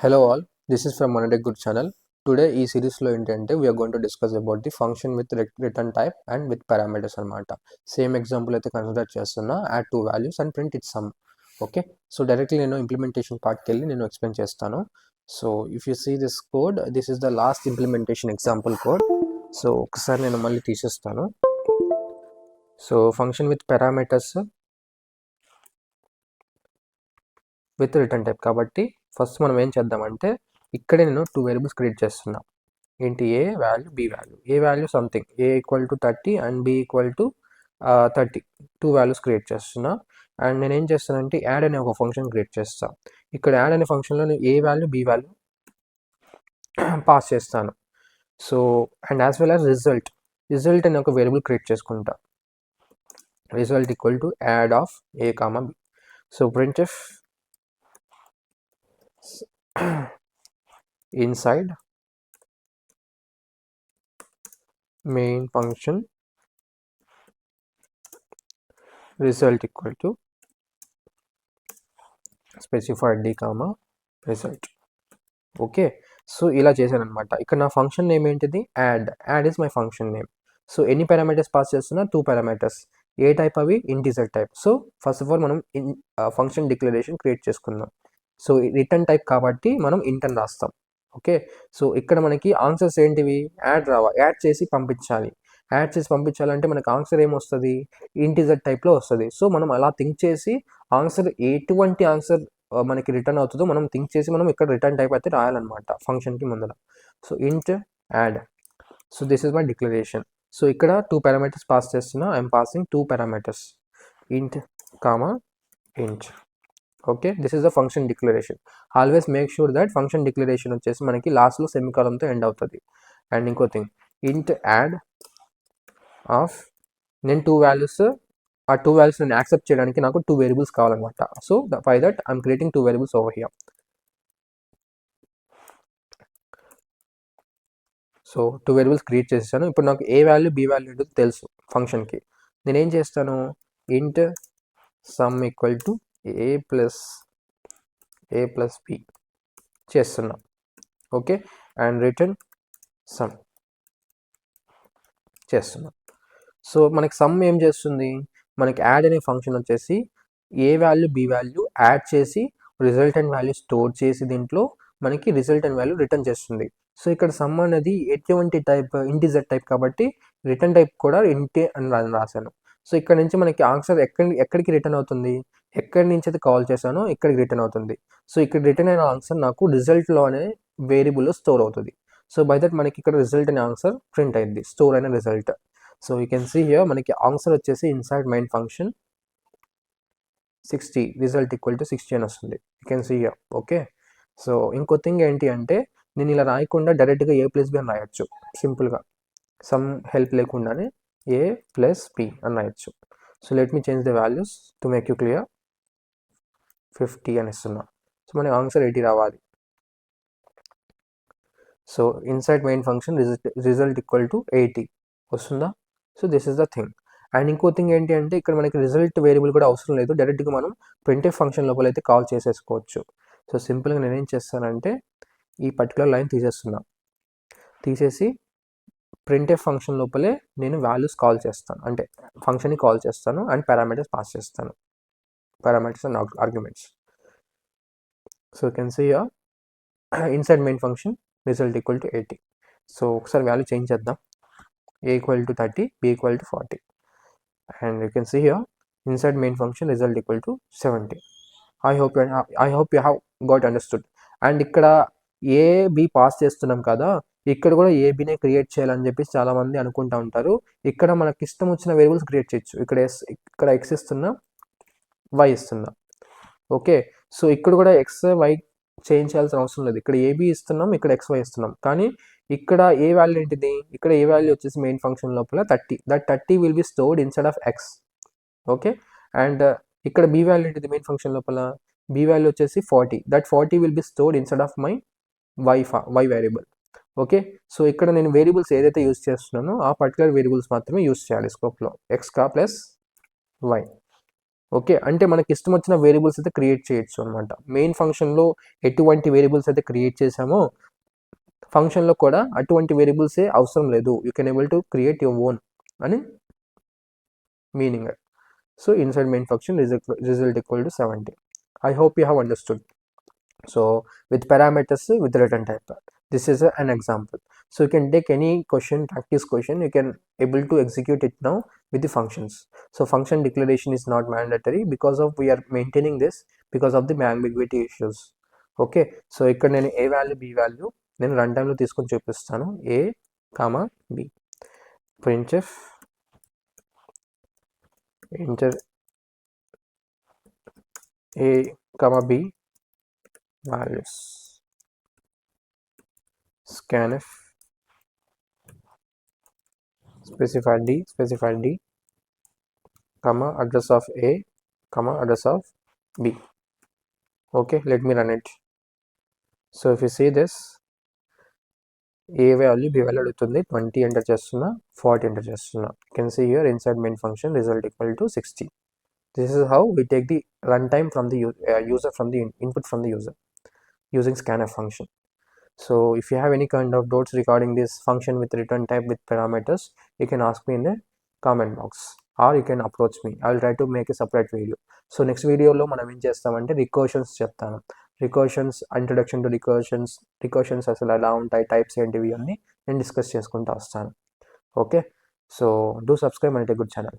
Hello all, this is from Monetech Good channel. Today ఈ series లో ఏంటంటే we are going to discuss about the function with return type and with parameters అన్నమాట. Same example అయితే consider చేస్తున్నా, add two values and print its sum. Okay, so directly నేను implementation పార్ట్కి వెళ్ళి నేను ఎక్స్ప్లెయిన్ చేస్తాను. So if you see this code, this is the last implementation example code. So ఒకసారి నేను మళ్ళీ తీసేస్తాను. So function with parameters with return type కాబట్టి ఫస్ట్ మనం ఏం చేద్దామంటే ఇక్కడే నేను టూ వేరియబుల్స్ క్రియేట్ చేస్తున్నా. ఏంటి? A value, B value. A value something, A equal to 30 and B equal to 30, two values create చేస్తున్నా. అండ్ నేను ఏం చేస్తానంటే యాడ్ అనే ఒక ఫంక్షన్ క్రియేట్ చేస్తాను. ఇక్కడ యాడ్ అనే ఫంక్షన్లో నేను A value, B value pass చేస్తాను. So and as well as result అనే ఒక వేరియబుల్ క్రియేట్ చేసుకుంటా. Result equal to add of A comma B. So printf inside main function result equal to specified d comma result. Okay, so ఇలా చేశాను అనమాట. ఇక్కడ నా function name ఏంటిది? Add is my function name. So ఎన్ని parameters pass చేస్తున్నా? 2 parameters. ఏ type? అవి integer type. So first of all మనం ఫంక్షన్ డిక్లరేషన్ క్రియేట్ చేసుకుందాం. సో రిటర్న్ టైప్ కాబట్టి మనం ఇంట్ అని రాస్తాం. ఓకే, సో ఇక్కడ మనకి ఆన్సర్స్ ఏంటివి? యాడ్ చేసి పంపించాలి. యాడ్ చేసి పంపించాలంటే మనకి ఆన్సర్ ఏమొస్తుంది? ఇంటిజర్ టైప్లో వస్తుంది. సో మనం అలా థింక్ చేసి ఆన్సర్ ఎటువంటి ఆన్సర్ మనకి రిటర్న్ అవుతుందో మనం థింక్ చేసి మనం ఇక్కడ రిటర్న్ టైప్ అయితే రాయాలన్నమాట ఫంక్షన్కి ముందర. సో ఇంట్ add. So this is my declaration. So ఇక్కడ 2 పారామీటర్స్ పాస్ చేస్తున్నా. ఐఎమ్ పాసింగ్ 2 పారామీటర్స్, ఇంట్ కామా ఇంట్. Okay, this is the function declaration. Always make sure that function declaration వచ్చేసి మనకి లాస్ట్లో సెమికాలంతో ఎండ్ అవుతుంది. అండ్ ఇంకో థింగ్, ఇంట్ యాడ్ ఆఫ్, నేను 2 వాల్యూస్, ఆ 2 వాల్యూస్ నేను యాక్సెప్ట్ చేయడానికి నాకు 2 వేరియబుల్స్ కావాలన్నమాట. So by that I'm creating 2 variables over here. So 2 variables create చేసేసాను. ఇప్పుడు నాకు ఏ వాల్యూ, బి వాల్యూ ఏంటో తెలుసు ఫంక్షన్కి. నేనేం చేస్తాను? Int sum equal to A plus B చేస్తున్నా. ఓకే, అండ్ రిటర్న్ సమ్ చేస్తున్నా. సో మనకి సమ్ ఏం చేస్తుంది? మనకి యాడ్ అనే ఫంక్షన్ వచ్చేసి A value, B value add చేసి రిజల్ట్ అండ్ వాల్యూ స్టోర్ చేసి దీంట్లో మనకి రిజల్ట్ అండ్ వాల్యూ రిటర్న్ చేస్తుంది. సో ఇక్కడ సమ్ అనేది ఎటువంటి టైప్? ఇంటిజర్ టైప్ కాబట్టి రిటర్న్ టైప్ కూడా ఇంటే అని రాశాను. సో ఇక్కడ నుంచి మనకి ఆన్సర్ ఎక్కడికి రిటర్న్ అవుతుంది? ఎక్కడి నుంచి అయితే కాల్ చేశానో ఇక్కడికి రిటర్న్ అవుతుంది. సో ఇక్కడ రిటర్న్ అయిన ఆన్సర్ నాకు రిజల్ట్లో అనే వేరియబుల్లో స్టోర్ అవుతుంది. సో బై దట్ మనకి ఇక్కడ రిజల్ట్ అనే ఆన్సర్ ప్రింట్ అయింది, స్టోర్ అయిన result. So you can see here మనకి ఆన్సర్ వచ్చేసి inside main function 60, result equal to 60 అని వస్తుంది. You can see here. Okay, so ఇంకో థింగ్ ఏంటి అంటే నేను ఇలా రాయకుండా డైరెక్ట్గా ఏ ప్లస్ బి అని రాయొచ్చు. సింపుల్గా సమ్ హెల్ప్ లేకుండానే ఏ ప్లస్ బి అని రాయొచ్చు. So let me change the values to make you clear. 50 అని ఇస్తున్నా. సో మనకి ఆన్సర్ 80 రావాలి. So inside main function result equal to 80 వస్తుందా? So this is the thing. And ఇంకో థింగ్ ఏంటి అంటే ఇక్కడ మనకి రిజల్ట్ వేరియబుల్ కూడా అవసరం లేదు, డైరెక్ట్గా మనం printf ఫంక్షన్ లోపల అయితే కాల్ చేసేసుకోవచ్చు. సో సింపుల్గా నేనేం చేస్తానంటే ఈ పర్టికులర్ లైన్ తీసేసి printf ఫంక్షన్ లోపలే నేను వాల్యూస్ కాల్ చేస్తాను, అంటే ఫంక్షన్ని కాల్ చేస్తాను అండ్ పారామీటర్స్ పాస్ చేస్తాను, parameters and arguments. So you can see inside main function result equal to 80. So ఒకసారి వాల్యూ చేంజ్ చేద్దాం. a equal to 30, b equal to 40, and you can see here inside main function result equal to 70. I hope you have got understood. And ఇక్కడ A be pass చేస్తున్నాం కదా, ఇక్కడ కూడా ఏ బినే create చేయాలని చెప్పేసి చాలా మంది అనుకుంటా ఉంటారు. ఇక్కడ మనకి ఇష్టం వచ్చిన వేరియబుల్స్ క్రియేట్ చేయొచ్చు. ఇక్కడ ఎక్స్ ఇస్తున్నా, వై ఇస్తున్నా. ఓకే, సో ఇక్కడ కూడా ఎక్స్ వై చేంజ్ చేయాల్సిన అవసరం లేదు. ఇక్కడ ఏబి ఇస్తున్నాం, ఇక్కడ ఎక్స్ వై ఇస్తున్నాం. కానీ ఇక్కడ ఏ వాల్యూ ఏంటిది? ఇక్కడ ఏ వాల్యూ వచ్చేసి మెయిన్ ఫంక్షన్ లోపల 30. That 30 will be stored inside of X. Okay, and ఇక్కడ బి వాల్యూ ఏంటిది? మెయిన్ ఫంక్షన్ లోపల బి వాల్యూ వచ్చేసి 40. That 40 will be stored inside of my Y variable. Okay, so ఇక్కడ నేను వేరియబుల్స్ ఏదైతే use చేస్తున్నానో ఆ పర్టికులర్ వేరియబుల్స్ మాత్రమే యూస్ చేయాలి స్కోప్లో, ఎక్స్ కా ప్లస్ వై. ఓకే, అంటే మనకి ఇష్టం వచ్చిన వేరియబుల్స్ అయితే క్రియేట్ చేయొచ్చు అనమాట. మెయిన్ ఫంక్షన్లో ఎటువంటి వేరియబుల్స్ అయితే క్రియేట్ చేసామో ఫంక్షన్లో కూడా అటువంటి వేరియబుల్సే అవసరం లేదు, you can able to create your own అని meaning. So inside main function result equal to 70. I hope you have understood. So with parameters with return type, this is an example. So you can take any question, practice question, you can able to execute it now with the functions. So function declaration is not mandatory because of we are maintaining this because of the ambiguity issues. Okay, so ఇక్కడ నేను A value B value నేను run టైంలో తీసుకొని చూపిస్తాను. A comma B, printf enter a comma b values, scanf specify d comma address of a comma address of b. Okay, let me run it. So if you see this, a value b value అడుగుతుంది, 20 enter చేస్తున్నా, 40 enter చేస్తున్నా. You can see here inside main function result equal to 60. This is how we take the runtime from the user, from the input from the user using scanf function. So if you have any kind of doubts regarding this function with return type with parameters, you can ask me in the comment box or you can approach me. I will try to make a separate video. So next video లో మనం ఏం చేస్తామంటే రికర్షన్స్ చెప్తాను. రికర్షన్స్, introduction to రికర్షన్స్ అసలు ఎలా ఉంటాయి, types ఏంటివి అన్నీ నేను డిస్కస్ చేసుకుంటూ వస్తాను. Okay, so do subscribe my good channel.